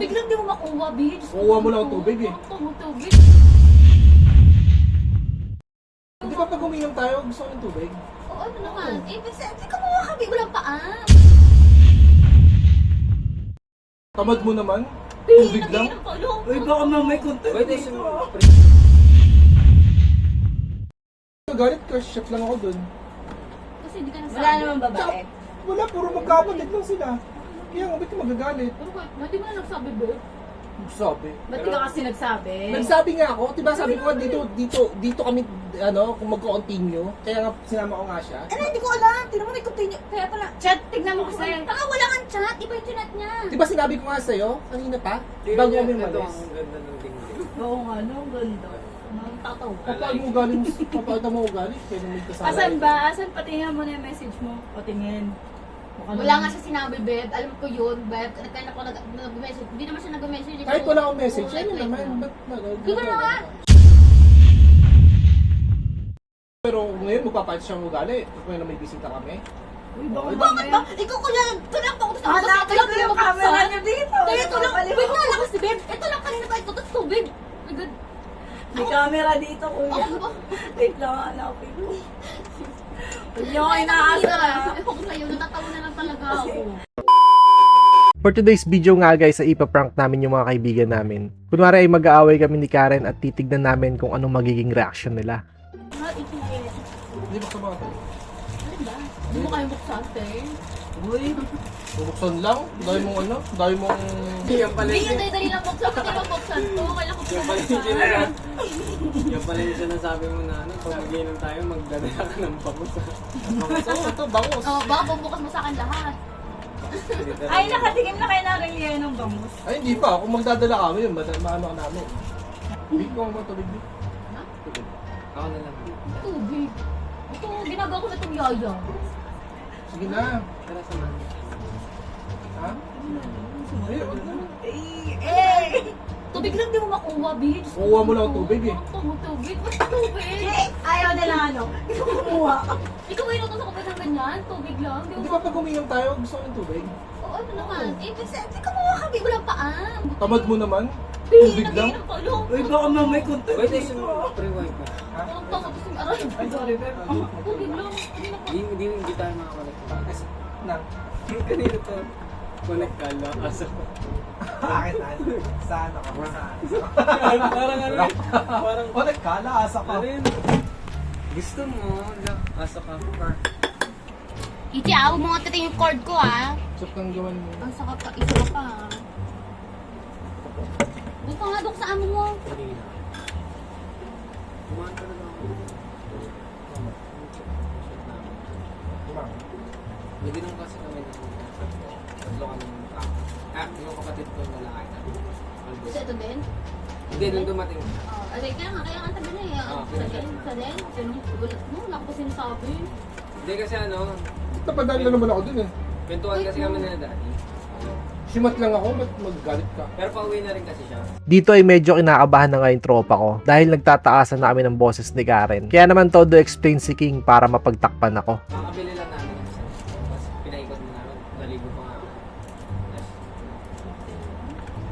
Tubig lang di mo makuha, bitch. Kukuha mo lang ang tubig eh. Tubig. Hindi ba pag uminom tayo, gusto ko ng tubig? Oo, ano naman? Eh, di ka makuha kami. Walang paa. Tamad mo naman? Tubig lang? Uy, baka mamay content Wait, dito. Galit ka, shot lang ako dun. Kasi hindi ka nasabi. Wala naman babae. Wala, puro magkapatid lang sila. Kaya nga, ba't ka magagalit? Pero hindi mo na nagsabi, babe. Sabi. Ba't di ka kasi nagsabi? Nagsabi nga ako, diba sabi ko nga dito kami, kung magko-continue. Kaya nga, sinama ko nga siya. Ano, hindi ko alam. Tignan mo may continue. Kaya pala. Chat, tignan mo kasi. Taka, wala kang chat. Iba yung chinat niya. Diba sinabi ko nga sa'yo, kanina pa, bago kami Ito umalis. ang ganda ng tingin. Oo nga, no, ang ganda. Tataw. Kapag mo galing, papakita mo ugali, kaya nung may kasama. Asan ba? Asan? Patingin mo na yung message mo. Patingin. Wala nga siya sinabi, babe. Alam ko yun, babe. Kaya ako nag-message. Hindi naman siya nag-message. Kahit wala akong message, ano naman, ba't Gano'n na nga. Pero ngayon, magpapalit siyang ugali. Kung na may bisita kami. Uy, baka Bakit ba? Ikaw ko lang. Tulang pa ako. Hanapin ko yung camera niyo dito. Kaya ito lang. Wait na, lakas si babe. Ito lang kanina pa ito. Tapos tubig. Agad. May camera dito, kuya. Ako ba? Wait lang, hanapin ko. Huwag niyo kayo inaasa. Ewan ko sa'yo. Natatawa na lang talaga ako. For today's video nga guys, ay ipaprank namin yung mga kaibigan namin. Kunwari ay mag-aaway kami ni Karen at titignan namin kung anong magiging reaction nila. Hindi ba sa mga tayo? Ano ba? Hindi mo kayo buksan, te. Uy, bubuksan lang. Dahil mong dahil mong... Yan pala Hindi yung yung dali lang buksan. Pati lang buksan to. Kailan ko yan pala yung buksan. sinasabi. Yan pala yung sinasabi mo na pag mag-inom tayo, magdadala ka ng bangus. Oo, ito, bangus. Oo, baka bubukas mo sa akin lahat. Ay, nakatingin na kayo ng reliya ng bangus. Ay, hindi pa. Kung magdadala kami yun, maano ka namin. Big ko mo tubig din. Tubig. Ako na lang. Tubig. Ito, ginagawa ko na itong yaya. Sige na. Tara sa man. Ha? Ay, wag na. Tubig lang di mo makuha, bitch. Kukuha mo lang ang tubig eh. Tubig? Basta tubig. Ayaw nila ano. Ikaw kumuha. Ikaw may inutos ako ba ng ganyan? Tubig lang. Hindi ba pag uminom tayo, gusto ko ng tubig? Oo, ano naman? Eh, di ka makuha kami. Walang paa. Tamad mo naman? Tubig lang? Nag-iinom pa. Alam. Uy, baka mamay content Wait, dito. pre-wipe ka. Walang paa. Tapos yung aray. Ay, sorry, babe. Tubig lang. Ano na pa? Hindi tayo makakonect. Kasi, na. Kanina to. Connect ka lang. Asa ko. Bakit na? Saan ako? Parang ano eh. Parang O, nagkala, asa ano yun? Gusto mo. Asa ka. Iti, huwag mo nga tating yung cord ko, ah. Chop kang gawan mo. Ang saka pa, isa ka pa. Doon ka nga, doon sa amo mo. Kanina. Kumain talaga ako. May ginong kasi kami ng tatlo kami yung kapatid ko na lalaki na. Gusto ito din? Hindi, nung dumating. Kaya nga tabi na eh. Sa din? Gulat mo, wala ko pa sinasabi. Hindi kasi ano, Napadaan na naman ako dun eh. kwentuhan kasi kami nila daddy. Simat lang ako, ba't magagalit ka? Pero pauwi na rin kasi siya. Dito ay medyo kinakabahan na nga yung tropa ko dahil nagtataasan na kami ng boses ni Karen. Kaya naman todo explain si King para mapagtakpan ako. Kakabili lang namin yung isa. Tapos pinaikot na namin. Naligo pa nga ako.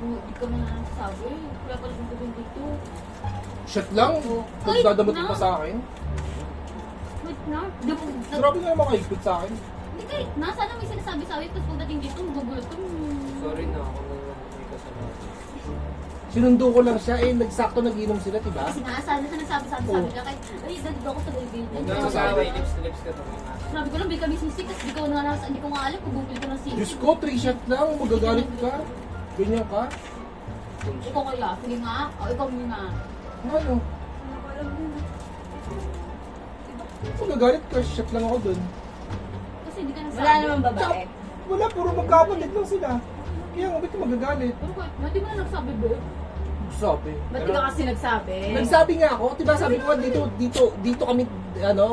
Hindi ka na nasasabi. Wala pa rin ko dito. Shot lang? Magdadamot ka pa sa akin? Wait na. Di mo, Grabe nga makaikot sa akin. hindi kahit na. Sana may sinasabi-sabi. Tapos pagdating dito, magugulat ko. Sorry na ako nung may kasama. Sinundo ko lang siya, nagsakto nag-inom sila, diba? Kasi nga, sana nagsabi-sabi ka kay, ay, dito ako sa baby. Huwag na masaway, lips to lips ka to. Sabi ko lang, di kami sisik. Kasi di ko nga nasa, hindi ko nga alam kung google ko ng sisik. Diyos ko, 3 shot lang, magagalit ka. Ganyan ka? Ikaw kaya, sige nga. O, ikaw muna. Ano? Magagalit ka, shot lang ako dun. Kasi hindi ka nasabi. Wala naman babae. Wala, puro magkapatid lang sila. Kaya nga, ba't ka magagalit? Pero hindi mo na nagsabi, babe. Sabi. Ba't di ka kasi nagsabi? Nagsabi nga ako, diba sabi ko nga dito kami,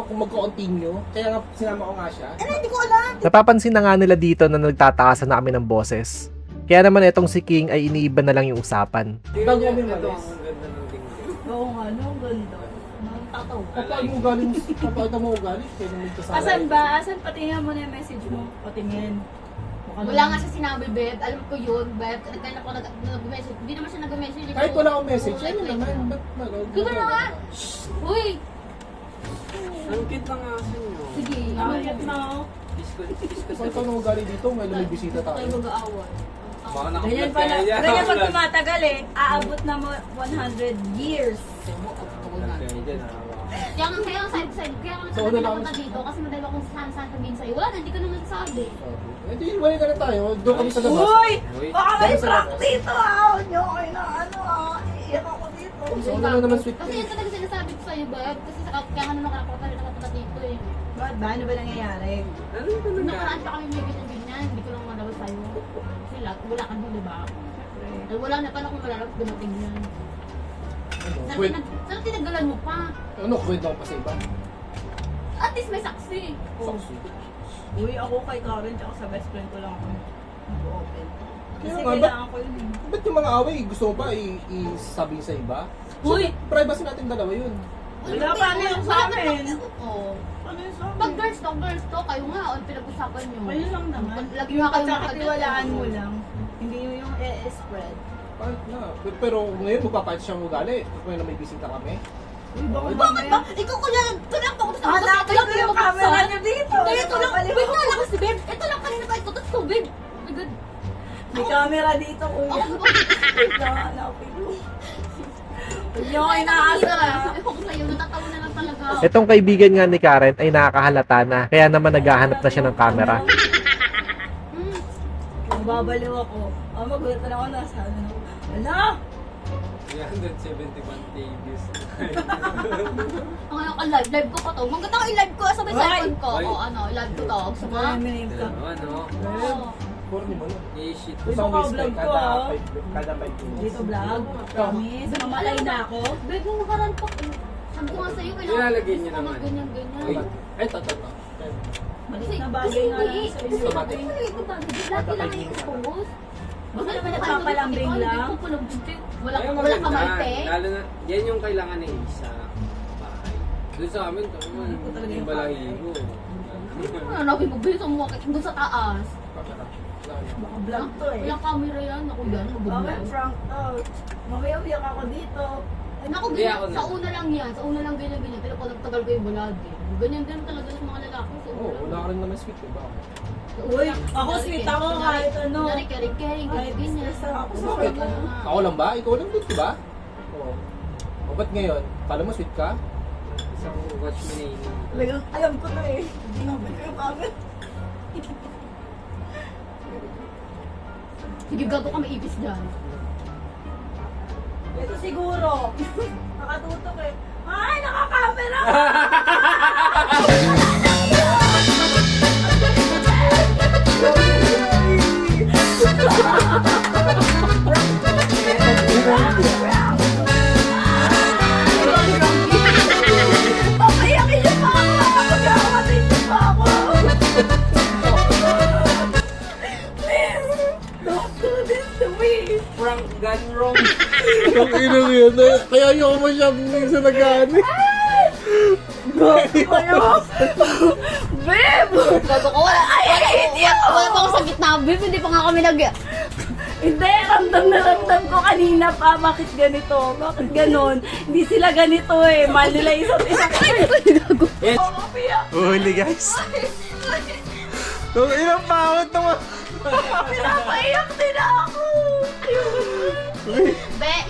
kung magko-continue. Kaya nga, sinama ko nga siya. Ano, hindi ko alam. Napapansin na nga nila dito na nagtataasan na kami ng boses. Kaya naman itong si King ay iniiba na lang yung usapan. Bago kami Ito umalis. ang ganda ng tingin. Oo nga, no, ang ganda. Tataw. Kapag mo galing, papakita mo ugali, kaya nung may kasama. Asan ba? Asan? Patingin mo na yung message mo. Patingin. Wala nga siya sinabi, Beb. Alam ko yun, Beb. Nagkaya ako nag-message. Hindi naman siya nag-message. Kahit wala akong message, ano naman? Ba't Gano'n na nga. Uy! Ang cute ng aso nyo. Sige. Nakakit na ako. Saan ka nung galing dito? May lumibisita Tayo tayo. mag-aaway. Baka Ganyan naka-vlog pala. kaya yan. Ganyan pag tumatagal eh. Aabot na mo 100 years. Okay, dyan ah. Kaya nga side-side. Kaya nga So, ano lang- napunta dito. Kasi madali akong saan-saan sabihin sa'yo. Wala, hindi ko naman sabi. Hindi, wala ka na tayo. Doon kami sa labas. Uy! Uy. Baka may Dami sa prank labas. dito ah! Huwag niyo kayo na ano ah! Iiyak ako dito. So, ano naman sweet Kasi yan talaga sinasabi ko sa'yo, Beb. Kasi kaya nga naman ako talaga nakapunta dito eh. Ba't ba? Ano ba nangyayari? Ano ba Nung naman? nakaraan pa kami may ganyan-ganyan. Hindi ko lang malabas sa'yo. Kasi wala ka doon, di ba? Eh, wala na pala kung malalabas dumating yan. Wait, Sana tinagalan mo pa. ano, kwento ko pa sa iba. At least may saksi. Saksi. Uy, ako kay Karen tsaka sa best friend ko lang ako mag-open. Kasi Kaya nga, kailangan ko yun eh. Ba't yung mga away, gusto mo pa isabi sa iba? Uy! Privacy natin dalawa yun. Wala, paano yung sa amin? Oo. Ano yung sa Pag amin? girls to, kayo nga, ang pinag-usapan nyo. Kayo lang naman. Lagi Yung nga kayo pagkakatiwalaan mo lang. Hindi yung e-spread. Kahit na. Pero ngayon, magpapahit siyang ugali. Kung na may bisita kami. Uy, baka Bakit ba? Ikaw ko yan. Tunak ako sa Hanapin ko yung camera niyo dito. Ito lang. Wait na, lakas si Babe. Ito lang kanina pa ito. Tapos to, Babe. Oh my God. May camera dito, kuya. Ako ba? Hanapin ko. Huwag niyo kayo inaasa. Ako sa'yo, natatawa na lang talaga. Itong kaibigan nga ni Karen ay nakakahalata na, kaya naman naghahanap na siya ng camera. Babaliw ako. Magulat na ako nasa ano. Wala! 371 views. Ang ano, live ko pa to. Maganda ko i-live ko. Sabay Hoy! cellphone ko. Hoy! O ano, live ko to. Gusto mo? Marami name ka. Ano? Oo. Corny mo na. Eh, shit. Uy, Isang baka waste vlog time, ko, ah. kada 5 minutes. Dito vlog. Promise. Mamatay na ako. Babe, yung nakaraan pa. Sabi ko nga sa'yo, Ilalagay niyo naman. Ganyan. Ay, ito. Maliit na bagay nga lang sa inyo. Automatic. Lagi lang yung post. Baka naman nagpapalambing lang. Wala Ayaw wala maganda. kamarte. Lalo na, yan yung kailangan ng isa. Bahay. Doon sa amin, ito naman. Ano po talaga yung Yung balahibo. Ano nabi mo bilis ang mukha doon sa taas. Baka vlog to eh. Walang camera yan. Ako yan. Okay, Mabubuhay. prank to. Mamaya uyak ako dito. Naku, Hindi ganyan. ako na. Sa una lang yan. Sa una lang ganyan. Pero pag nagtagal ko yung balade. Ganyan din talaga sa mga lalaki. Sa Oo, una wala lang. ka rin naman sweet, diba? Uy, ako sweet ako kahit ano. Kunwari, caring, Kahit ganyan. stress ako sa Bakit? ano. Ako lang ba? Ikaw lang din, diba? Oo. O, ba't ngayon? Kala mo sweet ka? Isang watch mo na yun. Talagang alam ko to eh. Hindi naman ko yung camera. Sige, gago ka maibis dyan. Ito siguro. Nakatutok eh. Ay, nakakamera! Papayakin niyo pa ako! Pag-awatin niyo pa ako! Please! Don't do this to me! Prank gone wrong. Ang ino yun. Kaya ayoko mo siyang minsan nag-ano. Kayo! Babe! Gago ko, wala. Hindi ako! Wala pa ako sa gitna, babe. Hindi pa nga kami nag... Hindi, ramdam na ramdam ko kanina pa. Bakit ganito? Bakit ganon? Hindi sila ganito eh. Mahal nila isa't isa. Yes. Huli guys. Kung ilang pawat naman. Pinapaiyak din ako.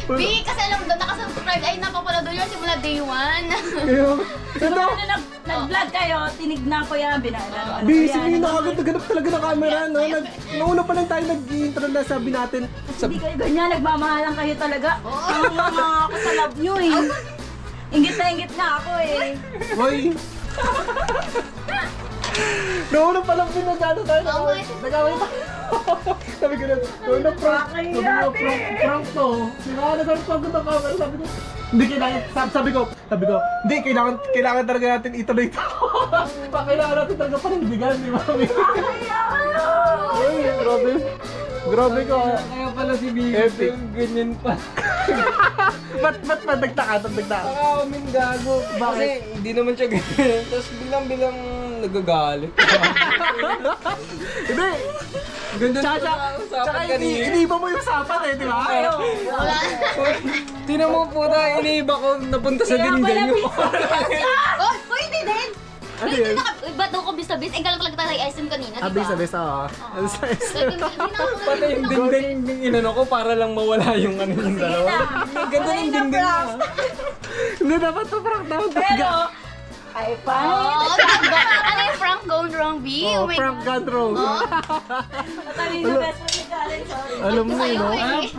B, kasi alam mo doon, nakasubscribe. Ay, napapala doon yun simula day 1. So, nung nag-vlog kayo, tinignan ko yan. Binalaro. Busy mo yun, nakaganda talaga ng camera, no? Nauna pa lang tayo nag-intro na sabi natin. Hindi kayo ganyan. Nagmamahalan kayo talaga. Mga ako sa love nyo eh. Ingit na ingit nga ako eh. Hoy! Nauna pa lang pinagano tayo. Nag-away pa. Sabi ko na, nauna prank. Sabi ko, prank to. Nagkakaroon pa ako ng camera. Sabi ko, hindi kailangan, sabi ko, hindi, kailangan talaga natin ituloy ito. Kailangan natin talaga panindigan, di ba? Uy, grabe. Grabe ka. Kaya pala si Bibi, Epic. ganyan pa. Ba't nagtaka? Nakakamin gago. Kasi hindi naman siya ganyan. Tapos bilang-bilang nagagalit. Hindi. Ganda Tsaka iniiba mo yung usapan eh, di ba? Wala. Tinan mo po na, iniiba ko napunta sa dingding. Oh, hindi din. Ano yun? Ba't daw ko bis-bis? Eh, galang talaga tayo kay SM kanina, di ba? Abis, abis, oo. Pati yung dingding inano ko para lang mawala yung ano yung dalawa. Ganda ng dingding niya. Hindi, dapat to prank dapat. Pero, ay, fine. Oh, ano yung prank gone wrong, B? Oh, Oh my prank God. gone wrong. Natalino best friend ni Karen, sorry. Alam mo Sa'yo, no? eh.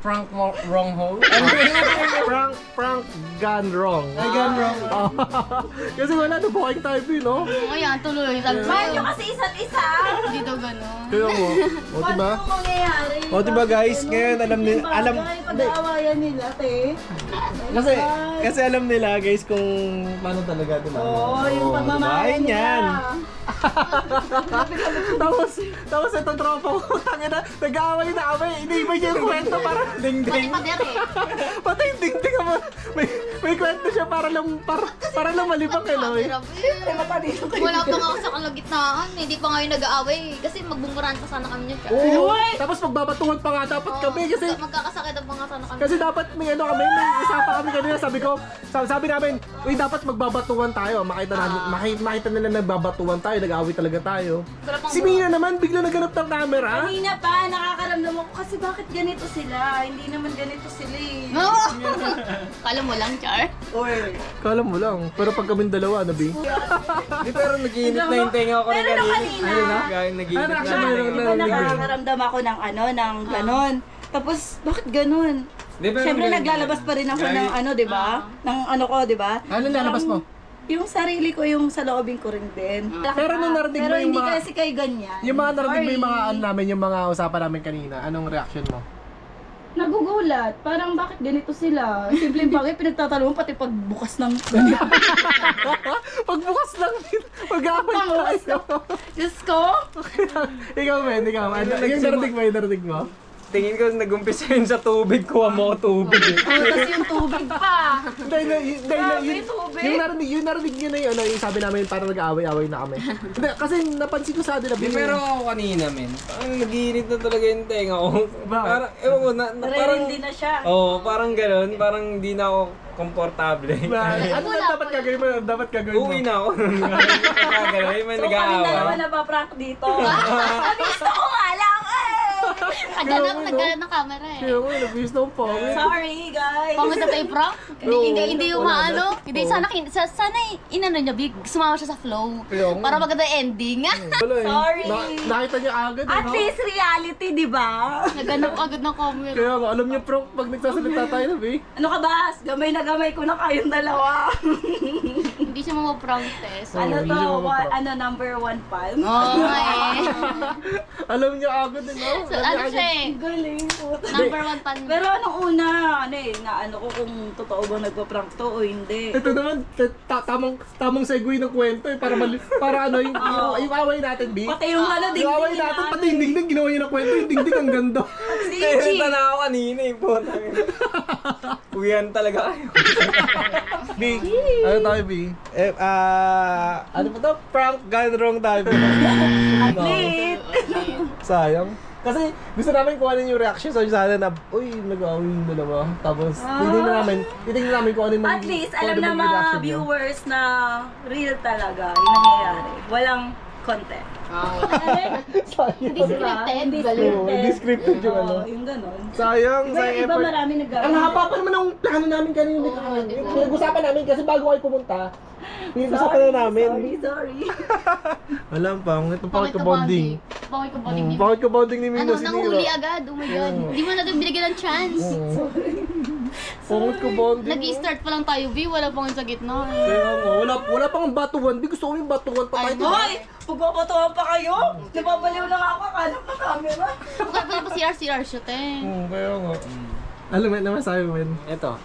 Prank wrong hole. Prank gone wrong. Ay, gone wrong. Oo. Kasi wala, nabuking type yun, no? Ayan, tuloy. Sabi Mahal sa'yo. nyo kasi isa't isa. Hindi daw gano'n. Kaya mo. O, Paano diba? mo mangyayari? O, diba guys, ngayon alam nila, alam, Pag-aawayan nila, te. kasi alam nila guys kung paano talaga, diba? Oo, yung pagmamahal ayun nila. yan. tapos itong tropa ko, tangina, nag-aaway na kami, iniibay niya yung kwento para ding-ding. Pader eh. Pati yung ding-ding naman, may kwento siya para lang malibang eh, no? Wala pa nga ako sa kalagitnaan. Hindi pa ngayon nag-aaway. Kasi magbumurahan pa sana kami niya. Oo, tapos magbabatungan pa nga dapat kami kasi Magkakasakit pa nga sana kami. Kasi dapat may ano kami, may isa pa kami kanina, sabi namin, uy dapat magbabatuan tayo, makita nila nagbabatuan tayo, nag-aaway talaga tayo. Si Mina naman, bigla naganap ng camera. Kanina pa, nakakaramdam ako kasi bakit ganito sila? Hindi naman ganito sila eh. No! Kala mo lang, Char. Kala mo lang, pero pag kaming dalawa, nabi. Di pero nag-iinit na yung tenga ko rin Pero nung kanina, Nag-iinit Ano, na. actually, di ba nakakaramdam ako ng ano, ng ganon. Tapos, bakit ganon? Di, pero Siyempre ganun. naglalabas pa rin ako ng ano, di ba? Ng ano ko, di ba? Ano lalabas mo? Yung sarili ko, yung sa loobin ko rin din. Pero nung narinig Pero mo yung hindi mga- kasi kayo ganyan. Yung mga narinig mo yung mga Sorry. ano namin, yung mga usapan namin kanina, anong reaction mo? Nagugulat. Parang bakit ganito sila? Simpleng bagay, pinagtatalungan pati pagbukas ng ganito. Pagbukas lang din, mag-aaway tayo. Diyos ko! Ikaw, men, ikaw. Ano, yung narinig mo? Tingin ko nag-umpisa yun sa tubig, kuha mo ko tubig eh. Tapos yung tubig pa. Yung narinig nyo na yung, ano, yung sabi namin parang nag-aaway-aaway na kami. Hindi, kasi napansin ko sa nila. Di, pero ako kanina, men. Parang nag-iinit na talaga yung tenga ko. Bakit? Parang, ewan ko, parang... Narerindi na siya. Oo, parang gano'n. Parang hindi na ako komportable. Ano na dapat gagawin mo? Dapat gagawin mo? Uwi na ako. Gagawin, may So kami dalawa nag-aawa. na pa-prank dito. Gusto ko nga lang eh! Nagganap ng camera eh. Kaya mo, nabis na po. Sorry guys! Pangit na tayo prank? Hindi yung maano. Hindi, sana inano niya, big, sumama siya sa flow. Kaya nga. Para maganda yung ending. Wala eh. Sorry. Nakita niya agad, At least reality, di ba? Nagganap agad ng camera. Kaya nga, alam niyo, prank, pag nagsasalita tayo na, eh. Ano ka ba? Gamay na gamay ko na kayong dalawa. Hindi siya mapaprank test. Ano hindi to? siya mapaprank. Ano, number 1 palm? Oo nga eh. Alam niya agad, eh, no? So, ano siya eh? Galing po. Number 1 pan. Pero anong una, ano eh, na ano ko kung totoo ba nagpa-prank to o hindi. Ito naman, tamang segue ng kwento eh, para ano, yung away natin, B. Pati yung ano, Yung away dingding natin, pati yung dingding, ginawa niya ng kwento, yung dingding ang ganda. Si Kaya na ako kanina eh, puta. Uwihan talaga kayo. B, ano tayo, B? Ano pa to? Prank gone wrong tayo, B. Athlete! Sayang. Kasi gusto namin kuhanin yung reaction sa sana na, uy, nag-away yung dalawa. Tapos, titignan namin kung ano yung At least, kung alam ano na yung mga reaction niya. viewers na real talaga yung nangyayari. Walang content. Sayang. Hindi scripted. Hindi Oo, hindi scripted yung ano. Oo, yung ganon. Sayang, Iba, sayang iba effort. marami nagagawa. Ang haba pa naman ng plano namin kanina. Pinag-usapan namin kasi bago kayo pumunta. Pinag-usapan na namin. Sorry. Alam pa, itong pangit ka bonding. Pangit ka bonding. Pangit ka bonding ni Mino Ano, si nanghuli Nira. agad. Oh my God. Hindi mo natin binigyan ng chance. Pangit ka bonding. Nag-i-start pa lang tayo, B. Wala pang sa gitna. Kaya nga, wala pang batuan. Di gusto ko yung batuan pa tayo. Hoy! Pagpapatuhan pa kayo? Napapaliw lang ako. Akala mo camera. Bukod pa pa CR shoot eh. Kaya nga. Alam mo, naman sabi mo yun. Ito.